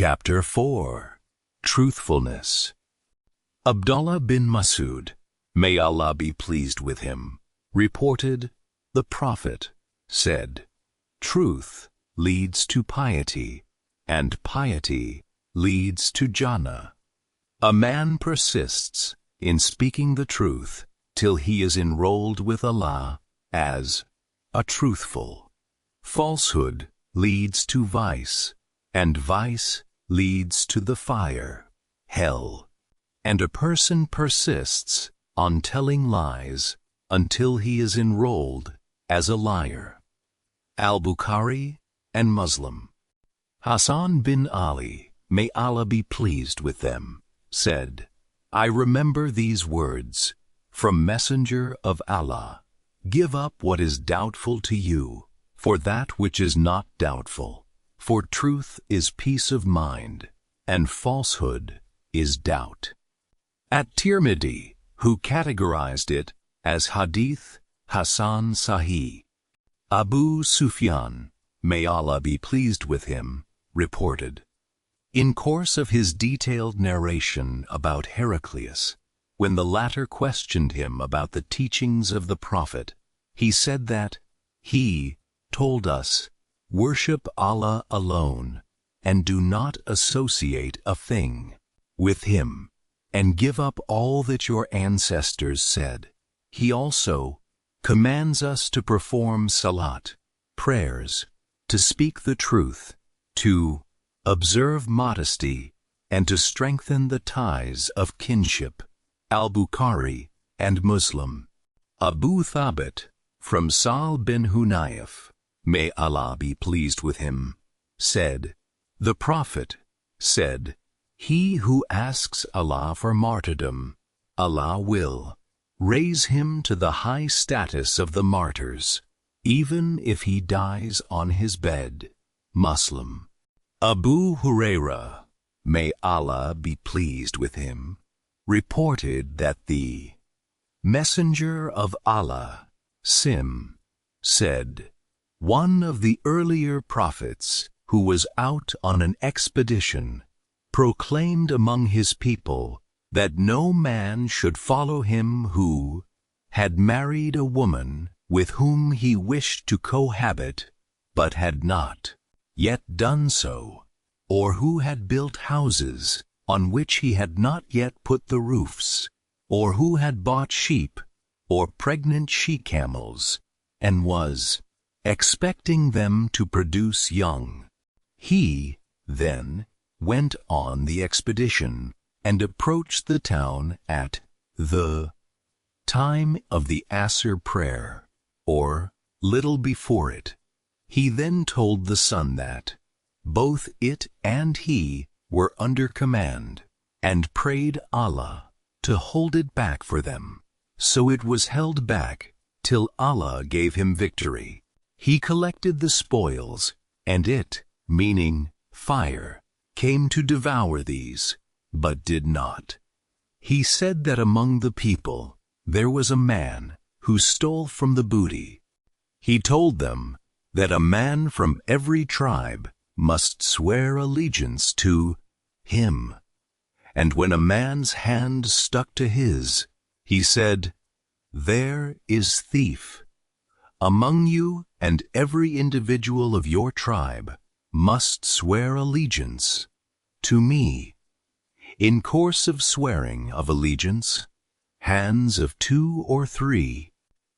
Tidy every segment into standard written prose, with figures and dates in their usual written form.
Chapter 4. Truthfulness. Abdullah bin Masud, may Allah be pleased with him, reported, the Prophet said, "Truth leads to piety, and piety leads to Jannah. A man persists in speaking the truth till he is enrolled with Allah as a truthful. Falsehood leads to vice, and vice leads to the fire, hell. And a person persists on telling lies until he is enrolled as a liar." Al-Bukhari and Muslim. Hassan bin Ali, may Allah be pleased with them, said, "I remember these words from Messenger of Allah, give up what is doubtful to you for that which is not doubtful, for truth is peace of mind, and falsehood is doubt." At-Tirmidhi, who categorized it as hadith Hasan Sahih. Abu Sufyan, may Allah be pleased with him, reported, in course of his detailed narration about Heraclius, when the latter questioned him about the teachings of the Prophet, he said that he told us, "Worship Allah alone, and do not associate a thing with him, and give up all that your ancestors said." He also commands us to perform salat, prayers, to speak the truth, to observe modesty, and to strengthen the ties of kinship. Al-Bukhari and Muslim. Abu Thabit, from Sa'al bin Hunayf, may Allah be pleased with him, said, the Prophet said, "He who asks Allah for martyrdom, Allah will raise him to the high status of the martyrs, even if he dies on his bed." Muslim. Abu Huraira, may Allah be pleased with him, reported that the Messenger of Allah, Sim, said, "One of the earlier prophets who was out on an expedition proclaimed among his people that no man should follow him who had married a woman with whom he wished to cohabit but had not yet done so, or who had built houses on which he had not yet put the roofs, or who had bought sheep or pregnant she-camels and was expecting them to produce young. He then went on the expedition and approached the town at the time of the Asr prayer, or little before it. He then told the sun that both it and he were under command, and prayed Allah to hold it back for them. So it was held back till Allah gave him victory. He collected the spoils, and it, meaning fire, came to devour these, but did not. He said that among the people there was a man who stole from the booty. He told them that a man from every tribe must swear allegiance to him. And when a man's hand stuck to his, he said, "There is thief among you, and every individual of your tribe must swear allegiance to me." In course of swearing of allegiance, hands of 2 or 3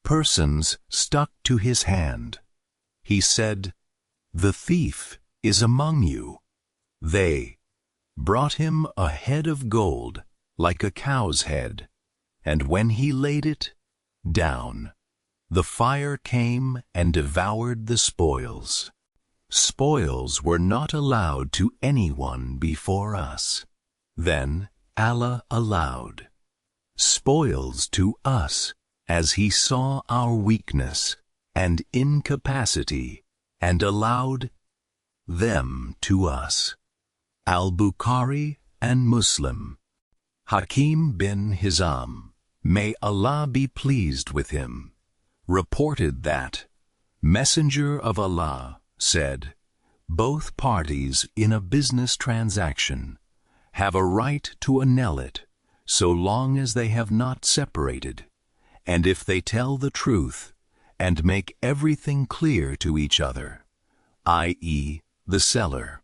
persons stuck to his hand. He said, "The thief is among you." They brought him a head of gold like a cow's head, and when he laid it down, the fire came and devoured the spoils. Spoils were not allowed to anyone before us. Then Allah allowed spoils to us as he saw our weakness and incapacity, and allowed them to us. Al-Bukhari and Muslim. Hakim bin Hizam, may Allah be pleased with him, reported that Messenger of Allah said, Both parties in a business transaction have a right to annul it so long as they have not separated, and if they tell the truth and make everything clear to each other, i.e., the seller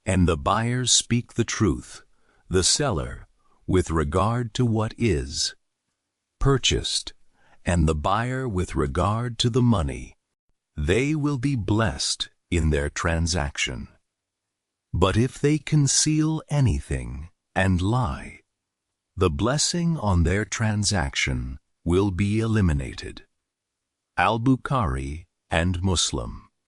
and the buyers speak the truth, the seller with regard to what is purchased, and the buyer with regard to the money, they will be blessed in their transaction. But if they conceal anything and lie, the blessing on their transaction will be eliminated. Al-Bukhari and Muslim.